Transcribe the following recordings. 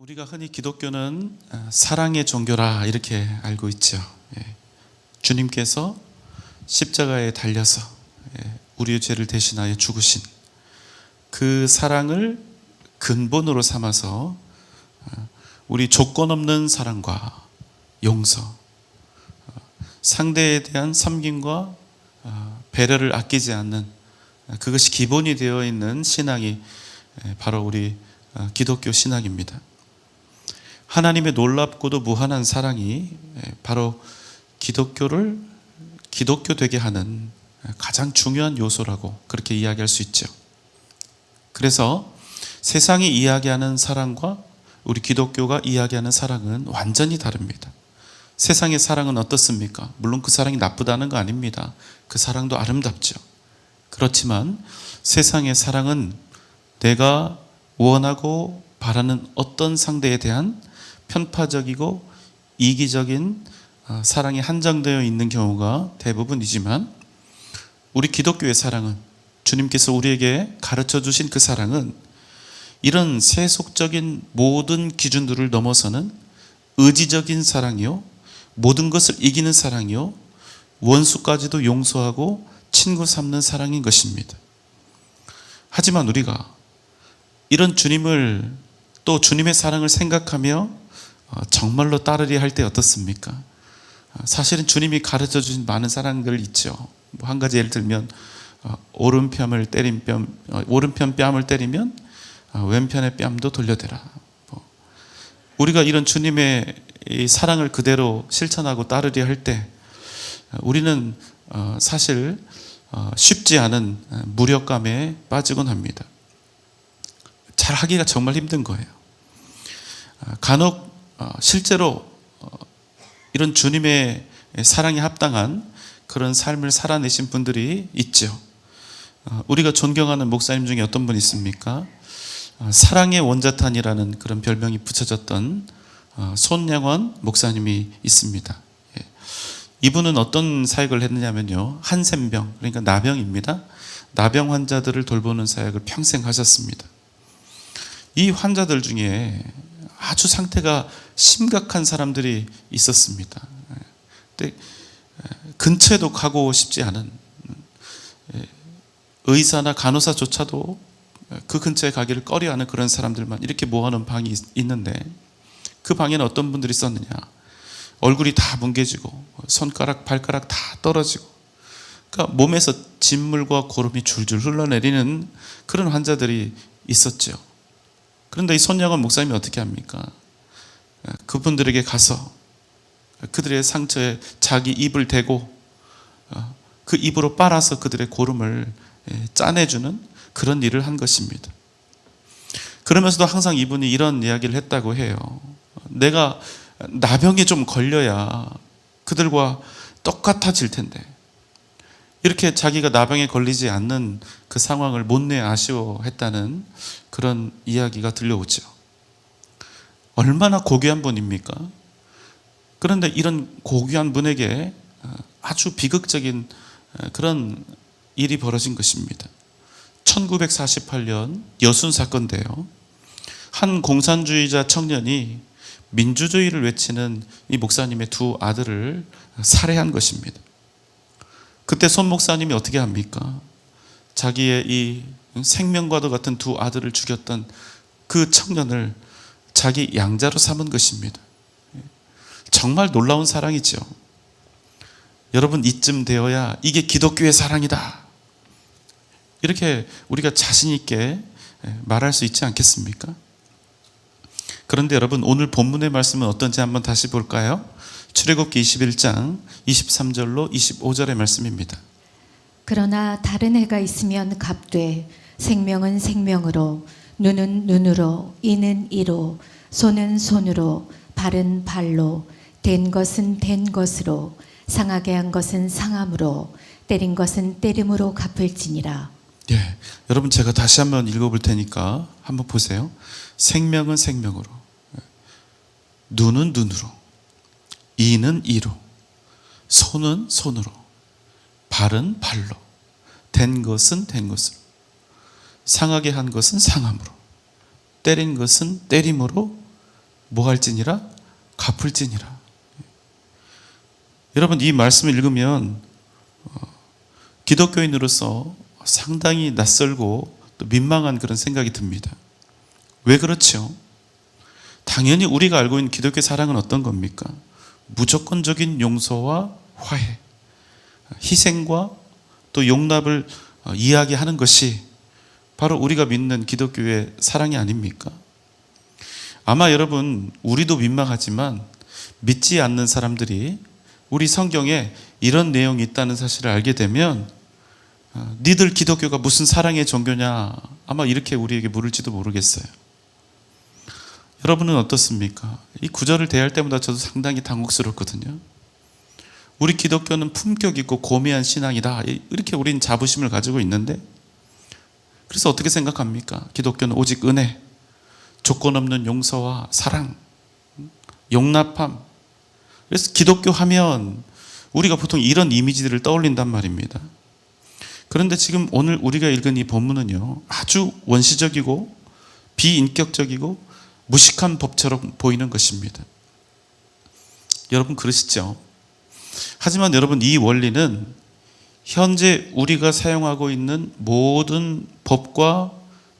우리가 흔히 기독교는 사랑의 종교라 이렇게 알고 있죠. 주님께서 십자가에 달려서 우리의 죄를 대신하여 죽으신 그 사랑을 근본으로 삼아서 우리 조건 없는 사랑과 용서, 상대에 대한 섬김과 배려를 아끼지 않는 그것이 기본이 되어 있는 신앙이 바로 우리 기독교 신앙입니다. 하나님의 놀랍고도 무한한 사랑이 바로 기독교를 기독교 되게 하는 가장 중요한 요소라고 그렇게 이야기할 수 있죠. 그래서 세상이 이야기하는 사랑과 우리 기독교가 이야기하는 사랑은 완전히 다릅니다. 세상의 사랑은 어떻습니까? 물론 그 사랑이 나쁘다는 거 아닙니다. 그 사랑도 아름답죠. 그렇지만 세상의 사랑은 내가 원하고 바라는 어떤 상대에 대한 편파적이고 이기적인 사랑이 한정되어 있는 경우가 대부분이지만, 우리 기독교의 사랑은, 주님께서 우리에게 가르쳐 주신 그 사랑은 이런 세속적인 모든 기준들을 넘어서는 의지적인 사랑이요, 모든 것을 이기는 사랑이요, 원수까지도 용서하고 친구 삼는 사랑인 것입니다. 하지만 우리가 이런 주님을, 또 주님의 사랑을 생각하며 정말로 따르려 할 때 어떻습니까? 사실은 주님이 가르쳐 주신 많은 사랑들 있죠. 한 가지 예를 들면 오른편 뺨을 때리면 왼편의 뺨도 돌려대라. 우리가 이런 주님의 이 사랑을 그대로 실천하고 따르려 할 때 우리는 사실 쉽지 않은 무력감에 빠지곤 합니다. 잘 하기가 정말 힘든 거예요. 간혹 실제로 이런 주님의 사랑에 합당한 그런 삶을 살아내신 분들이 있죠. 우리가 존경하는 목사님 중에 어떤 분 있습니까? 사랑의 원자탄이라는 그런 별명이 붙여졌던 손양원 목사님이 있습니다. 이분은 어떤 사역을 했느냐면요, 한센병, 그러니까 나병입니다. 나병 환자들을 돌보는 사역을 평생 하셨습니다. 이 환자들 중에 아주 상태가 심각한 사람들이 있었습니다. 근데 근처에도 가고 싶지 않은, 의사나 간호사조차도 그 근처에 가기를 꺼려하는 그런 사람들만 이렇게 모아놓은 방이 있는데, 그 방에는 어떤 분들이 있었느냐, 얼굴이 다 뭉개지고 손가락 발가락 다 떨어지고, 그러니까 몸에서 진물과 고름이 줄줄 흘러내리는 그런 환자들이 있었죠. 그런데 이 손양원 목사님이 어떻게 합니까? 그분들에게 가서 그들의 상처에 자기 입을 대고 그 입으로 빨아서 그들의 고름을 짜내주는 그런 일을 한 것입니다. 그러면서도 항상 이분이 이런 이야기를 했다고 해요. 내가 나병에 좀 걸려야 그들과 똑같아질 텐데, 이렇게 자기가 나병에 걸리지 않는 그 상황을 못내 아쉬워했다는 그런 이야기가 들려오죠. 얼마나 고귀한 분입니까? 그런데 이런 고귀한 분에게 아주 비극적인 그런 일이 벌어진 것입니다. 1948년 여순 사건인데요, 한 공산주의자 청년이 민주주의를 외치는 이 목사님의 두 아들을 살해한 것입니다. 그때 손 목사님이 어떻게 합니까? 자기의 이 생명과도 같은 두 아들을 죽였던 그 청년을 자기 양자로 삼은 것입니다. 정말 놀라운 사랑이죠. 여러분, 이쯤 되어야 이게 기독교의 사랑이다, 이렇게 우리가 자신 있게 말할 수 있지 않겠습니까? 그런데 여러분, 오늘 본문의 말씀은 어떤지 한번 다시 볼까요? 출애굽기 21장 23절로 25절의 말씀입니다. 그러나 다른 해가 있으면 갑되 생명은 생명으로, 눈은 눈으로, 이는 이로, 손은 손으로, 발은 발로, 된 것은 된 것으로, 상하게 한 것은 상함으로, 때린 것은 때림으로 갚을지니라. 예, 여러분, 제가 다시 한번 읽어볼 테니까 한번 보세요. 생명은 생명으로, 눈은 눈으로, 이는 이로, 손은 손으로, 발은 발로, 된 것은 된 것으로, 상하게 한 것은 상함으로, 때린 것은 때림으로 뭐 할지니라? 갚을지니라. 여러분, 이 말씀을 읽으면 기독교인으로서 상당히 낯설고 또 민망한 그런 생각이 듭니다. 왜 그렇죠? 당연히 우리가 알고 있는 기독교 사랑은 어떤 겁니까? 무조건적인 용서와 화해, 희생과 또 용납을 이야기하는 것이 바로 우리가 믿는 기독교의 사랑이 아닙니까? 아마 여러분, 우리도 민망하지만 믿지 않는 사람들이 우리 성경에 이런 내용이 있다는 사실을 알게 되면 니들 기독교가 무슨 사랑의 종교냐, 아마 이렇게 우리에게 물을지도 모르겠어요. 여러분은 어떻습니까? 이 구절을 대할 때마다 저도 상당히 당혹스럽거든요. 우리 기독교는 품격 있고 고매한 신앙이다, 이렇게 우린 자부심을 가지고 있는데, 그래서 어떻게 생각합니까? 기독교는 오직 은혜, 조건 없는 용서와 사랑, 용납함. 그래서 기독교 하면 우리가 보통 이런 이미지들을 떠올린단 말입니다. 그런데 지금 오늘 우리가 읽은 이 본문은요, 아주 원시적이고 비인격적이고 무식한 법처럼 보이는 것입니다. 여러분 그러시죠? 하지만 여러분, 이 원리는 현재 우리가 사용하고 있는 모든 법과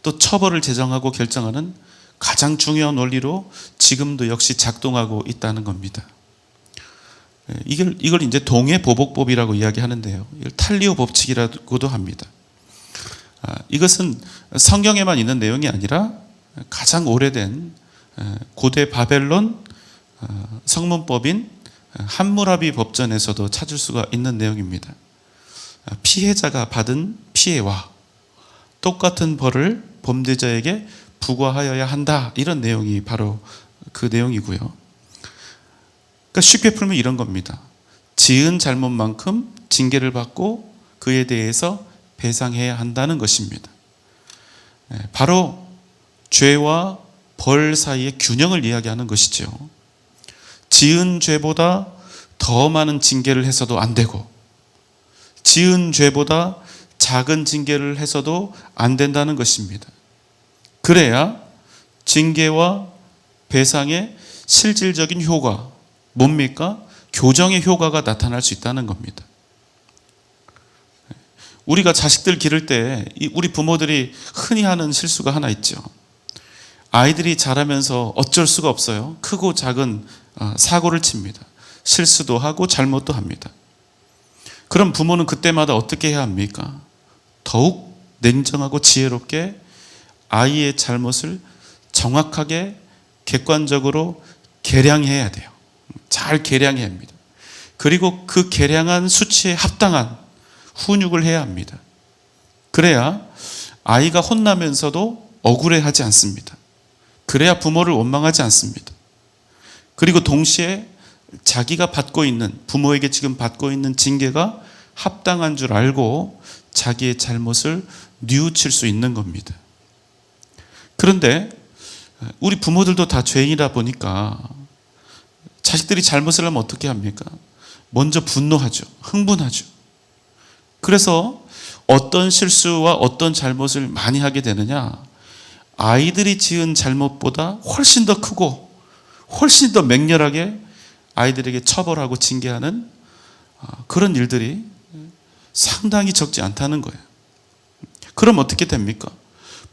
또 처벌을 제정하고 결정하는 가장 중요한 원리로 지금도 역시 작동하고 있다는 겁니다. 이걸 이제 동해보복법이라고 이야기하는데요. 이걸 탈리오 법칙이라고도 합니다. 이것은 성경에만 있는 내용이 아니라 가장 오래된 고대 바벨론 성문법인 함무라비 법전에서도 찾을 수가 있는 내용입니다. 피해자가 받은 피해와 똑같은 벌을 범죄자에게 부과하여야 한다, 이런 내용이 바로 그 내용이고요. 그러니까 쉽게 풀면 이런 겁니다. 지은 잘못만큼 징계를 받고 그에 대해서 배상해야 한다는 것입니다. 바로 죄와 벌 사이의 균형을 이야기하는 것이죠. 지은 죄보다 더 많은 징계를 해서도 안 되고, 지은 죄보다 작은 징계를 해서도 안 된다는 것입니다. 그래야 징계와 배상의 실질적인 효과, 뭡니까? 교정의 효과가 나타날 수 있다는 겁니다. 우리가 자식들 기를 때 우리 부모들이 흔히 하는 실수가 하나 있죠. 아이들이 자라면서 어쩔 수가 없어요. 크고 작은 사고를 칩니다. 실수도 하고 잘못도 합니다. 그럼 부모는 그때마다 어떻게 해야 합니까? 더욱 냉정하고 지혜롭게 아이의 잘못을 정확하게 객관적으로 계량해야 돼요. 잘 계량해야 합니다. 그리고 그 계량한 수치에 합당한 훈육을 해야 합니다. 그래야 아이가 혼나면서도 억울해하지 않습니다. 그래야 부모를 원망하지 않습니다. 그리고 동시에 자기가 받고 있는, 부모에게 지금 받고 있는 징계가 합당한 줄 알고 자기의 잘못을 뉘우칠 수 있는 겁니다. 그런데 우리 부모들도 다 죄인이다 보니까 자식들이 잘못을 하면 어떻게 합니까? 먼저 분노하죠. 흥분하죠. 그래서 어떤 실수와 어떤 잘못을 많이 하게 되느냐? 아이들이 지은 잘못보다 훨씬 더 크고 훨씬 더 맹렬하게 아이들에게 처벌하고 징계하는 그런 일들이 상당히 적지 않다는 거예요. 그럼 어떻게 됩니까?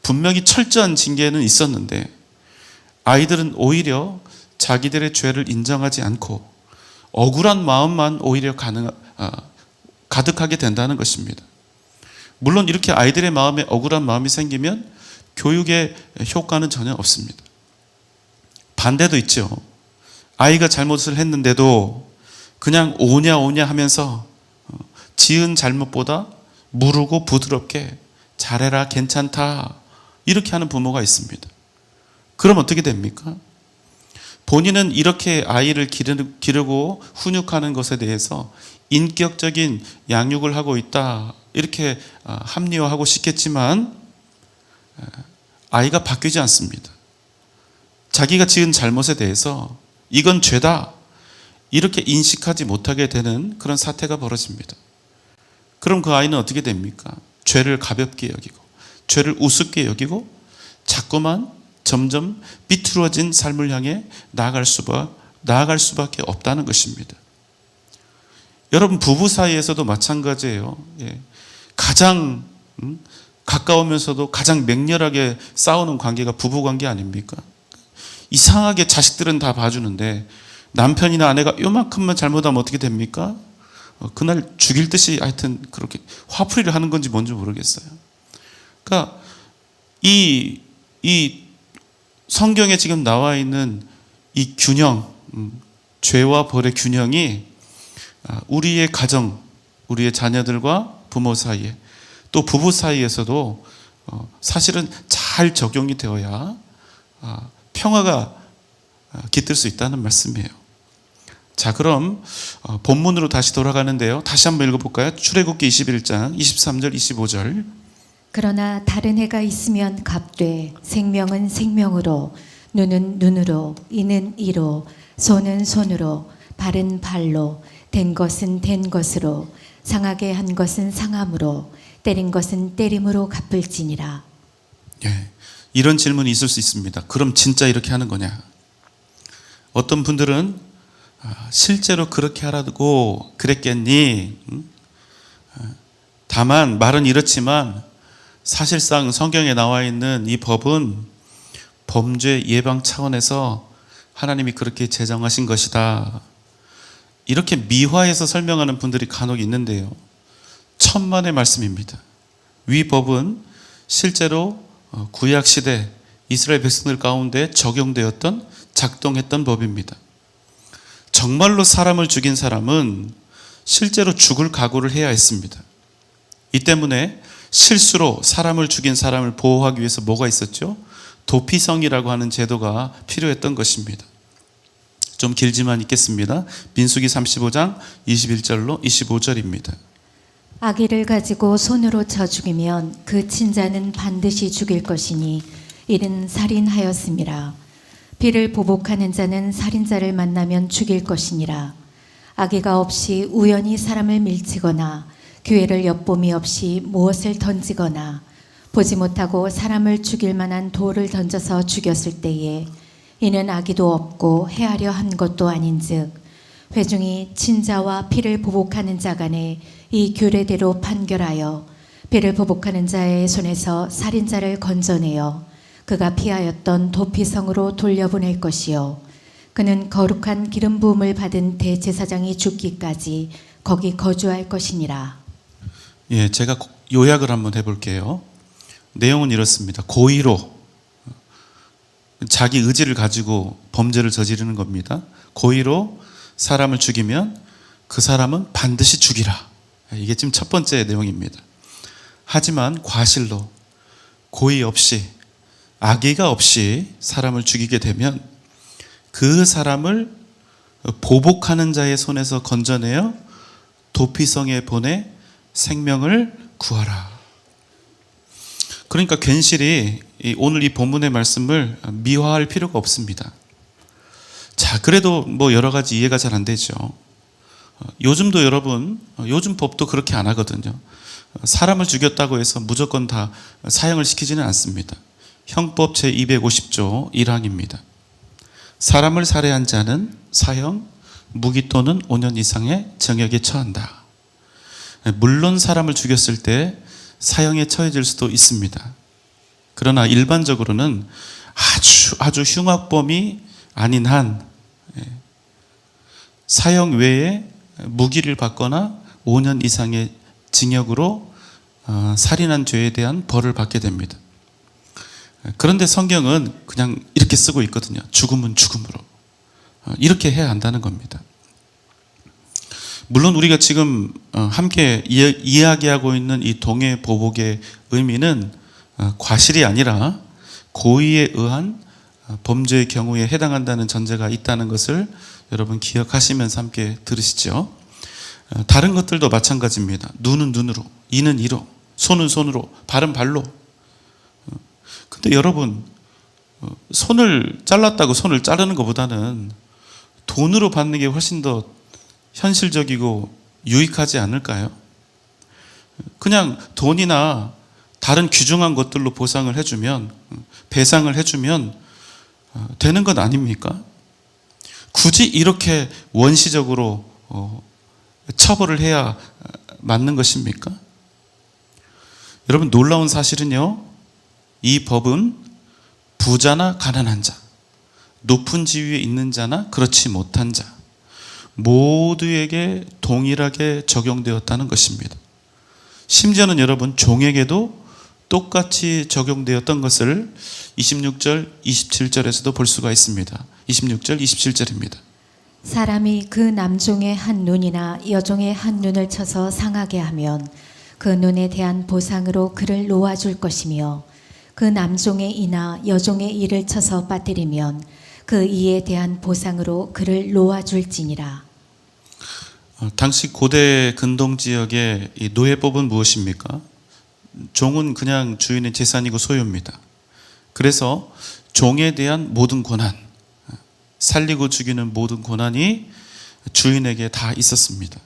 분명히 철저한 징계는 있었는데 아이들은 오히려 자기들의 죄를 인정하지 않고 억울한 마음만 오히려 가득하게 된다는 것입니다. 물론 이렇게 아이들의 마음에 억울한 마음이 생기면 교육의 효과는 전혀 없습니다. 반대도 있죠. 아이가 잘못을 했는데도 그냥 오냐 오냐 하면서 지은 잘못보다 무르고 부드럽게 잘해라, 괜찮다, 이렇게 하는 부모가 있습니다. 그럼 어떻게 됩니까? 본인은 이렇게 아이를 기르고 훈육하는 것에 대해서 인격적인 양육을 하고 있다, 이렇게 합리화하고 싶겠지만 아이가 바뀌지 않습니다. 자기가 지은 잘못에 대해서 이건 죄다, 이렇게 인식하지 못하게 되는 그런 사태가 벌어집니다. 그럼 그 아이는 어떻게 됩니까? 죄를 가볍게 여기고 죄를 우습게 여기고 자꾸만 점점 비뚤어진 삶을 향해 나아갈 수밖에 없다는 것입니다. 여러분, 부부 사이에서도 마찬가지예요. 예. 가장 가까우면서도 가장 맹렬하게 싸우는 관계가 부부 관계 아닙니까? 이상하게 자식들은 다 봐주는데 남편이나 아내가 요만큼만 잘못하면 어떻게 됩니까? 그날 죽일 듯이 하여튼 그렇게 화풀이를 하는 건지 뭔지 모르겠어요. 그러니까 이 성경에 지금 나와 있는 이 균형, 죄와 벌의 균형이 우리의 가정, 우리의 자녀들과 부모 사이에, 또 부부 사이에서도 사실은 잘 적용이 되어야 평화가 깃들 수 있다는 말씀이에요. 자, 그럼 본문으로 다시 돌아가는데요. 다시 한번 읽어볼까요? 출애굽기 21장 23절 25절. 그러나 다른 해가 있으면 갑되 생명은 생명으로 눈은 눈으로 이는 이로 손은 손으로 발은 발로 된 것은 된 것으로 상하게 한 것은 상함으로 때린 것은 때림으로 갚을지니라. 예, 이런 질문이 있을 수 있습니다. 그럼 진짜 이렇게 하는 거냐? 어떤 분들은 실제로 그렇게 하라고 그랬겠니? 다만 말은 이렇지만 사실상 성경에 나와 있는 이 법은 범죄 예방 차원에서 하나님이 그렇게 제정하신 것이다. 이렇게 미화해서 설명하는 분들이 간혹 있는데요. 천만의 말씀입니다. 위 법은 실제로 구약 시대 이스라엘 백성들 가운데 적용되었던 작동했던 법입니다. 정말로 사람을 죽인 사람은 실제로 죽을 각오를 해야 했습니다. 이 때문에 실수로 사람을 죽인 사람을 보호하기 위해서 뭐가 있었죠? 도피성이라고 하는 제도가 필요했던 것입니다. 좀 길지만 읽겠습니다. 민수기 35장 21절로 25절입니다. 아기를 가지고 손으로 쳐 죽이면 그 친자는 반드시 죽일 것이니 이는 살인하였음이라. 피를 보복하는 자는 살인자를 만나면 죽일 것이니라. 아기가 없이 우연히 사람을 밀치거나 기회를 엿봄이 없이 무엇을 던지거나 보지 못하고 사람을 죽일 만한 돌을 던져서 죽였을 때에 이는 아기도 없고 해하려 한 것도 아닌즉 회중이 친자와 피를 보복하는 자 간에 이 규례대로 판결하여 피를 보복하는 자의 손에서 살인자를 건져내어 그가 피하였던 도피성으로 돌려보낼 것이요 그는 거룩한 기름 부음을 받은 대제사장이 죽기까지 거기 거주할 것이니라. 예, 제가 요약을 한번 해볼게요. 내용은 이렇습니다. 고의로 자기 의지를 가지고 범죄를 저지르는 겁니다. 고의로 사람을 죽이면 그 사람은 반드시 죽이라. 이게 지금 첫 번째 내용입니다. 하지만 과실로 고의 없이 악의가 없이 사람을 죽이게 되면 그 사람을 보복하는 자의 손에서 건져내어 도피성에 보내 생명을 구하라. 그러니까 괜시리 오늘 이 본문의 말씀을 미화할 필요가 없습니다. 자, 그래도 뭐 여러 가지 이해가 잘 안 되죠. 요즘도 여러분, 요즘 법도 그렇게 안 하거든요. 사람을 죽였다고 해서 무조건 다 사형을 시키지는 않습니다. 형법 제250조 1항입니다. 사람을 살해한 자는 사형, 무기 또는 5년 이상의 징역에 처한다. 물론 사람을 죽였을 때 사형에 처해질 수도 있습니다. 그러나 일반적으로는 아주 흉악범이 아닌 한 사형 외에 무기를 받거나 5년 이상의 징역으로 살인한 죄에 대한 벌을 받게 됩니다. 그런데 성경은 그냥 이렇게 쓰고 있거든요. 죽음은 죽음으로. 이렇게 해야 한다는 겁니다. 물론 우리가 지금 함께 이야기하고 있는 이 동해 보복의 의미는 과실이 아니라 고의에 의한 범죄의 경우에 해당한다는 전제가 있다는 것을 여러분 기억하시면서 함께 들으시죠. 다른 것들도 마찬가지입니다. 눈은 눈으로, 이는 이로, 손은 손으로, 발은 발로. 근데 여러분, 손을 잘랐다고 손을 자르는 것보다는 돈으로 받는 게 훨씬 더 현실적이고 유익하지 않을까요? 그냥 돈이나 다른 귀중한 것들로 보상을 해주면, 배상을 해주면 되는 것 아닙니까? 굳이 이렇게 원시적으로 처벌을 해야 맞는 것입니까? 여러분, 놀라운 사실은요, 이 법은 부자나 가난한 자, 높은 지위에 있는 자나 그렇지 못한 자 모두에게 동일하게 적용되었다는 것입니다. 심지어는 여러분, 종에게도 똑같이 적용되었던 것을 26절, 27절에서도 볼 수가 있습니다. 26절, 27절입니다. 사람이 그 남종의 한 눈이나 여종의 한 눈을 쳐서 상하게 하면 그 눈에 대한 보상으로 그를 놓아줄 것이며 그 남종의 이나 여종의 이를 쳐서 빠뜨리면 그 이에 대한 보상으로 그를 놓아줄지니라. 당시 고대 근동 지역의 이 노예법은 무엇입니까? 종은 그냥 주인의 재산이고 소유입니다. 그래서 종에 대한 모든 권한, 살리고 죽이는 모든 권한이 주인에게 다 있었습니다.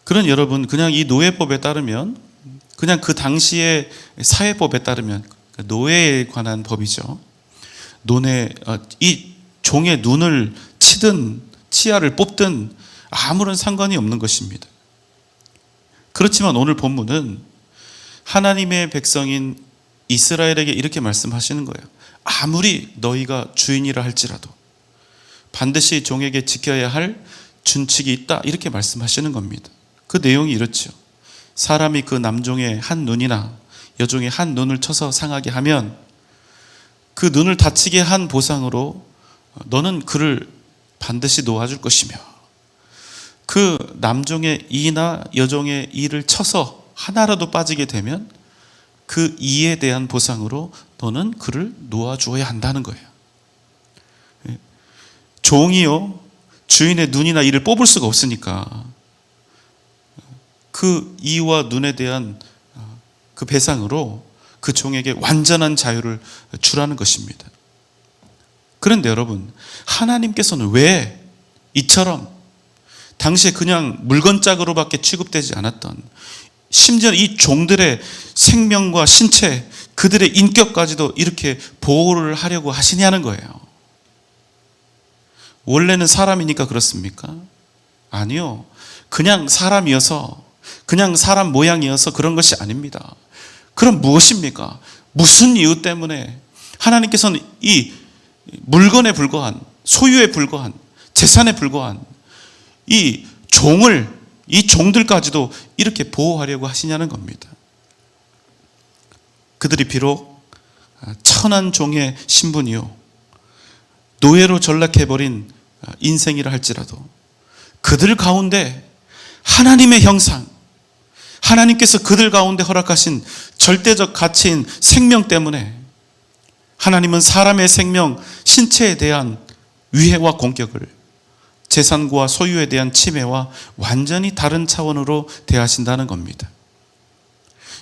그런 여러분, 그냥 이 노예법에 따르면, 그냥 그 당시의 사회법에 따르면 노예에 관한 법이죠. 이 종의 눈을 치든 치아를 뽑든 아무런 상관이 없는 것입니다. 그렇지만 오늘 본문은 하나님의 백성인 이스라엘에게 이렇게 말씀하시는 거예요. 아무리 너희가 주인이라 할지라도 반드시 종에게 지켜야 할 준칙이 있다, 이렇게 말씀하시는 겁니다. 그 내용이 이렇죠. 사람이 그 남종의 한 눈이나 여종의 한 눈을 쳐서 상하게 하면 그 눈을 다치게 한 보상으로 너는 그를 반드시 놓아줄 것이며, 그 남종의 이나 여종의 이를 쳐서 하나라도 빠지게 되면 그 이에 대한 보상으로 너는 그를 놓아주어야 한다는 거예요. 종이요, 주인의 눈이나 이를 뽑을 수가 없으니까 그 이와 눈에 대한 그 배상으로 그 종에게 완전한 자유를 주라는 것입니다. 그런데 여러분, 하나님께서는 왜 이처럼 당시에 그냥 물건짝으로밖에 취급되지 않았던, 심지어 이 종들의 생명과 신체, 그들의 인격까지도 이렇게 보호를 하려고 하시냐는 거예요. 원래는 사람이니까 그렇습니까? 아니요. 그냥 사람이어서, 그냥 사람 모양이어서 그런 것이 아닙니다. 그럼 무엇입니까? 무슨 이유 때문에 하나님께서는 이 물건에 불과한, 소유에 불과한, 재산에 불과한 이 종들까지도 이렇게 보호하려고 하시냐는 겁니다. 그들이 비록 천한 종의 신분이요, 노예로 전락해버린 인생이라 할지라도 그들 가운데 하나님의 형상, 하나님께서 그들 가운데 허락하신 절대적 가치인 생명 때문에 하나님은 사람의 생명, 신체에 대한 위해와 공격을 재산과 소유에 대한 침해와 완전히 다른 차원으로 대하신다는 겁니다.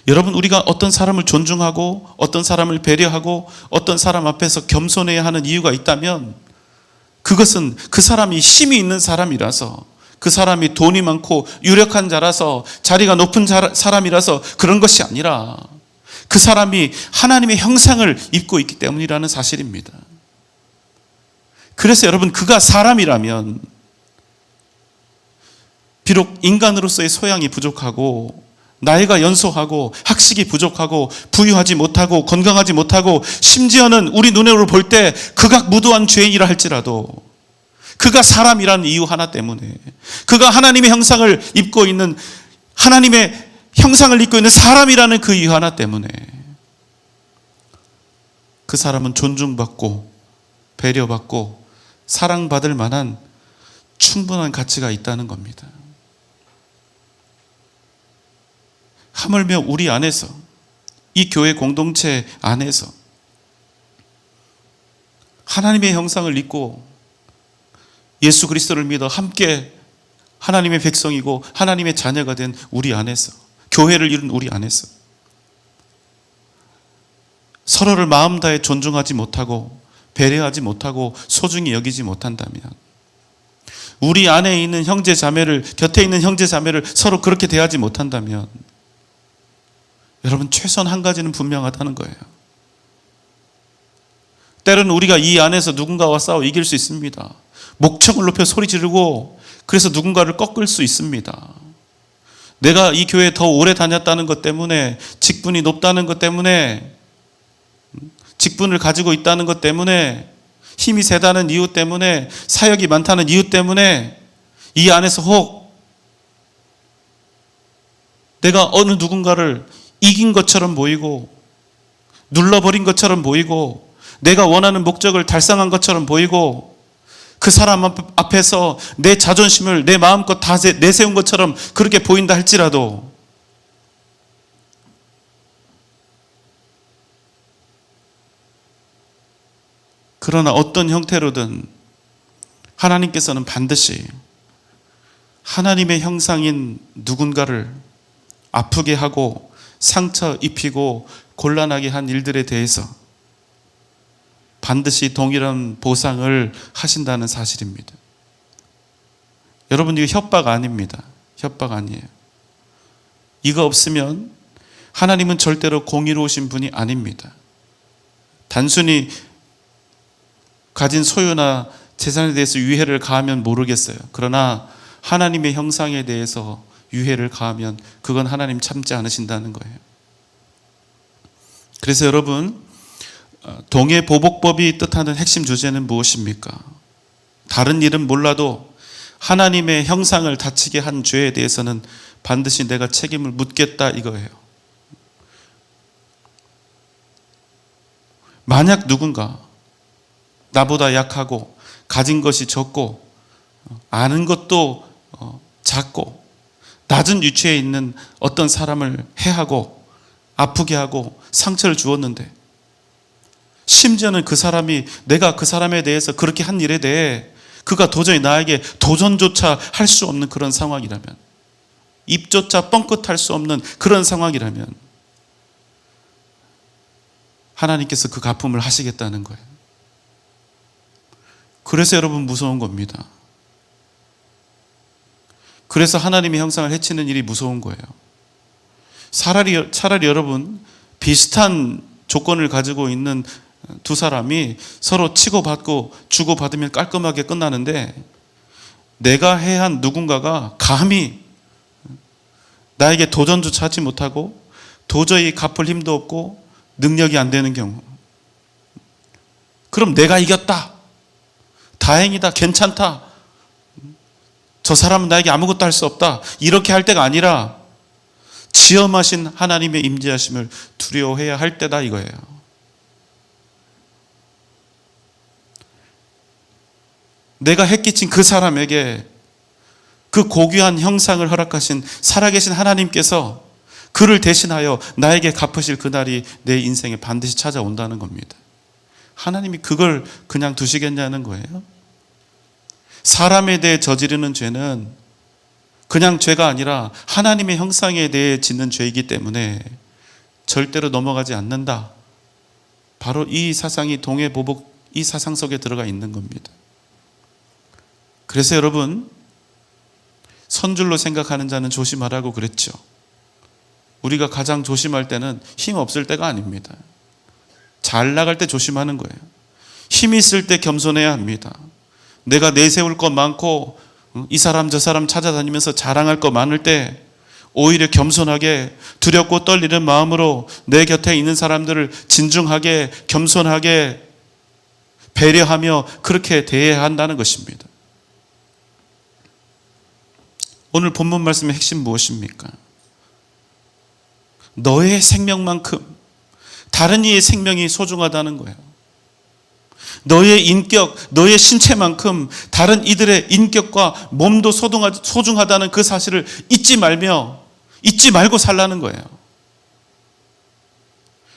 여러분, 우리가 어떤 사람을 존중하고 어떤 사람을 배려하고 어떤 사람 앞에서 겸손해야 하는 이유가 있다면 그것은 그 사람이 힘이 있는 사람이라서, 그 사람이 돈이 많고 유력한 자라서, 자리가 높은 사람이라서 그런 것이 아니라 그 사람이 하나님의 형상을 입고 있기 때문이라는 사실입니다. 그래서 여러분, 그가 사람이라면 비록 인간으로서의 소양이 부족하고 나이가 연소하고 학식이 부족하고 부유하지 못하고 건강하지 못하고 심지어는 우리 눈으로 볼 때 극악무도한 죄인이라 할지라도 그가 사람이라는 이유 하나 때문에, 그가 하나님의 형상을 입고 있는, 하나님의 형상을 입고 있는 사람이라는 그 이유 하나 때문에 그 사람은 존중받고 배려받고 사랑받을 만한 충분한 가치가 있다는 겁니다. 하물며 우리 안에서, 이 교회 공동체 안에서 하나님의 형상을 입고 예수 그리스도를 믿어 함께 하나님의 백성이고 하나님의 자녀가 된 우리 안에서, 교회를 이룬 우리 안에서 서로를 마음 다해 존중하지 못하고 배려하지 못하고 소중히 여기지 못한다면, 우리 안에 있는 형제 자매를, 곁에 있는 형제 자매를 서로 그렇게 대하지 못한다면 여러분, 최소한 한 가지는 분명하다는 거예요. 때로는 우리가 이 안에서 누군가와 싸워 이길 수 있습니다. 목청을 높여 소리 지르고 그래서 누군가를 꺾을 수 있습니다. 내가 이 교회에 더 오래 다녔다는 것 때문에, 직분이 높다는 것 때문에, 직분을 가지고 있다는 것 때문에, 힘이 세다는 이유 때문에, 사역이 많다는 이유 때문에 이 안에서 혹 내가 어느 누군가를 이긴 것처럼 보이고 눌러버린 것처럼 보이고 내가 원하는 목적을 달성한 것처럼 보이고 그 사람 앞에서 내 자존심을 내 마음껏 다 내세운 것처럼 그렇게 보인다 할지라도 그러나 어떤 형태로든 하나님께서는 반드시 하나님의 형상인 누군가를 아프게 하고 상처 입히고 곤란하게 한 일들에 대해서 반드시 동일한 보상을 하신다는 사실입니다. 여러분, 이거 협박 아닙니다. 협박 아니에요. 이거 없으면 하나님은 절대로 공의로우신 분이 아닙니다. 단순히 가진 소유나 재산에 대해서 유해를 가하면 모르겠어요. 그러나 하나님의 형상에 대해서 유해를 가하면 그건 하나님 참지 않으신다는 거예요. 그래서 여러분, 동해보복법이 뜻하는 핵심 주제는 무엇입니까? 다른 일은 몰라도 하나님의 형상을 다치게 한 죄에 대해서는 반드시 내가 책임을 묻겠다 이거예요. 만약 누군가 나보다 약하고 가진 것이 적고 아는 것도 작고 낮은 위치에 있는 어떤 사람을 해하고 아프게 하고 상처를 주었는데, 심지어는 그 사람이 내가 그 사람에 대해서 그렇게 한 일에 대해 그가 도저히 나에게 도전조차 할 수 없는 그런 상황이라면, 입조차 뻥끗할 수 없는 그런 상황이라면 하나님께서 그 갚음을 하시겠다는 거예요. 그래서 여러분, 무서운 겁니다. 그래서 하나님의 형상을 해치는 일이 무서운 거예요. 차라리 여러분, 비슷한 조건을 가지고 있는 두 사람이 서로 치고받고 주고받으면 깔끔하게 끝나는데, 내가 해한 누군가가 감히 나에게 도전조차 하지 못하고 도저히 갚을 힘도 없고 능력이 안 되는 경우, 그럼 내가 이겼다, 다행이다, 괜찮다, 저 사람은 나에게 아무것도 할 수 없다, 이렇게 할 때가 아니라 지엄하신 하나님의 임재하심을 두려워해야 할 때다 이거예요. 내가 해끼친 그 사람에게 그 고귀한 형상을 허락하신 살아계신 하나님께서 그를 대신하여 나에게 갚으실 그날이 내 인생에 반드시 찾아온다는 겁니다. 하나님이 그걸 그냥 두시겠냐는 거예요. 사람에 대해 저지르는 죄는 그냥 죄가 아니라 하나님의 형상에 대해 짓는 죄이기 때문에 절대로 넘어가지 않는다. 바로 이 사상이 동해보복, 이 사상 속에 들어가 있는 겁니다. 그래서 여러분, 선줄로 생각하는 자는 조심하라고 그랬죠. 우리가 가장 조심할 때는 힘 없을 때가 아닙니다. 잘 나갈 때 조심하는 거예요. 힘이 있을 때 겸손해야 합니다. 내가 내세울 것 많고 이 사람 저 사람 찾아다니면서 자랑할 것 많을 때 오히려 겸손하게 두렵고 떨리는 마음으로 내 곁에 있는 사람들을 진중하게 겸손하게 배려하며 그렇게 대해야 한다는 것입니다. 오늘 본문 말씀의 핵심 무엇입니까? 너의 생명만큼 다른 이의 생명이 소중하다는 거예요. 너의 인격, 너의 신체만큼 다른 이들의 인격과 몸도 소중하다는 그 사실을 잊지 말고 살라는 거예요.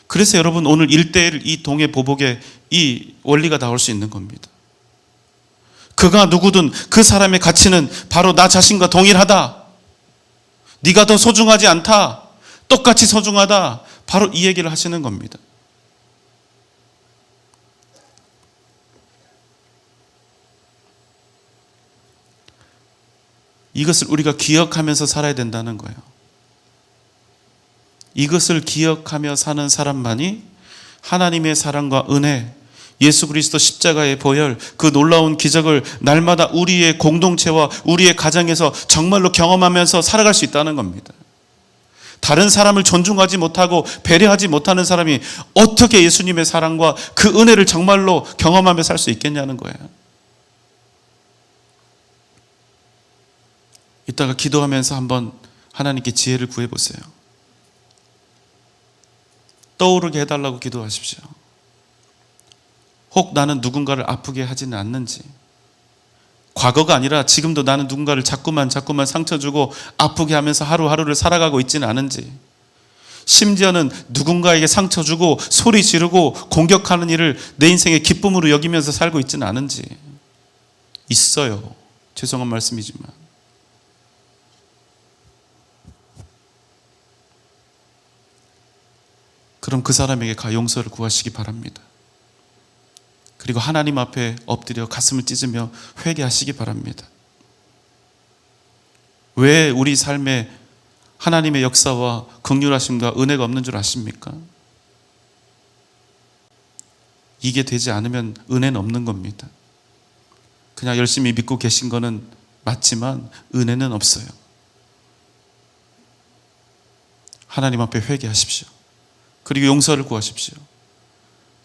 그래서 여러분, 오늘 1대1 이 동해보복의 이 원리가 나올 수 있는 겁니다. 그가 누구든 그 사람의 가치는 바로 나 자신과 동일하다. 네가 더 소중하지 않다. 똑같이 소중하다. 바로 이 얘기를 하시는 겁니다. 이것을 우리가 기억하면서 살아야 된다는 거예요. 이것을 기억하며 사는 사람만이 하나님의 사랑과 은혜, 예수 그리스도 십자가의 보혈, 그 놀라운 기적을 날마다 우리의 공동체와 우리의 가정에서 정말로 경험하면서 살아갈 수 있다는 겁니다. 다른 사람을 존중하지 못하고 배려하지 못하는 사람이 어떻게 예수님의 사랑과 그 은혜를 정말로 경험하며 살 수 있겠냐는 거예요. 이따가 기도하면서 한번 하나님께 지혜를 구해보세요. 떠오르게 해달라고 기도하십시오. 혹 나는 누군가를 아프게 하지는 않는지, 과거가 아니라 지금도 나는 누군가를 자꾸만 상처 주고 아프게 하면서 하루하루를 살아가고 있지는 않은지, 심지어는 누군가에게 상처 주고 소리 지르고 공격하는 일을 내 인생의 기쁨으로 여기면서 살고 있지는 않은지. 있어요. 죄송한 말씀이지만. 그럼 그 사람에게 가 용서를 구하시기 바랍니다. 그리고 하나님 앞에 엎드려 가슴을 찢으며 회개하시기 바랍니다. 왜 우리 삶에 하나님의 역사와 긍휼하심과 은혜가 없는 줄 아십니까? 이게 되지 않으면 은혜는 없는 겁니다. 그냥 열심히 믿고 계신 거는 맞지만 은혜는 없어요. 하나님 앞에 회개하십시오. 그리고 용서를 구하십시오.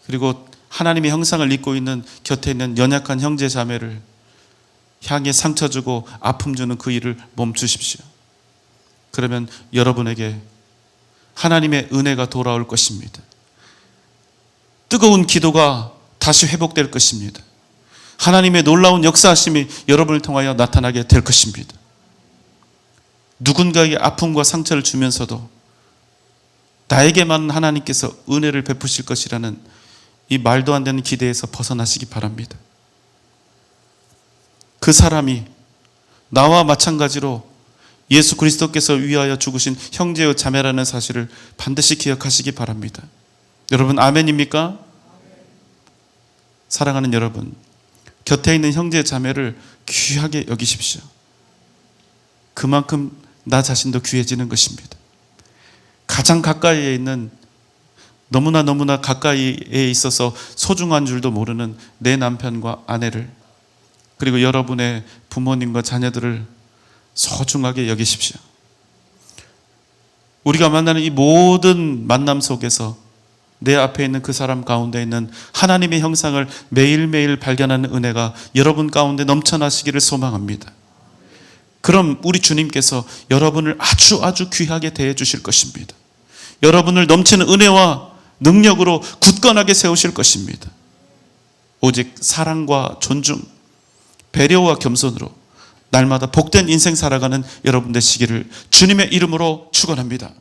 그리고 하나님의 형상을 입고 있는 곁에 있는 연약한 형제 자매를 향해 상처 주고 아픔 주는 그 일을 멈추십시오. 그러면 여러분에게 하나님의 은혜가 돌아올 것입니다. 뜨거운 기도가 다시 회복될 것입니다. 하나님의 놀라운 역사하심이 여러분을 통하여 나타나게 될 것입니다. 누군가에게 아픔과 상처를 주면서도 나에게만 하나님께서 은혜를 베푸실 것이라는 이 말도 안 되는 기대에서 벗어나시기 바랍니다. 그 사람이 나와 마찬가지로 예수 그리스도께서 위하여 죽으신 형제요 자매라는 사실을 반드시 기억하시기 바랍니다. 여러분 아멘입니까? 사랑하는 여러분, 곁에 있는 형제 자매를 귀하게 여기십시오. 그만큼 나 자신도 귀해지는 것입니다. 가장 가까이에 있는, 너무나 가까이에 있어서 소중한 줄도 모르는 내 남편과 아내를, 그리고 여러분의 부모님과 자녀들을 소중하게 여기십시오. 우리가 만나는 이 모든 만남 속에서 내 앞에 있는 그 사람 가운데 있는 하나님의 형상을 매일매일 발견하는 은혜가 여러분 가운데 넘쳐나시기를 소망합니다. 그럼 우리 주님께서 여러분을 아주 귀하게 대해 주실 것입니다. 여러분을 넘치는 은혜와 능력으로 굳건하게 세우실 것입니다. 오직 사랑과 존중, 배려와 겸손으로 날마다 복된 인생 살아가는 여러분 되시기를 주님의 이름으로 축원합니다.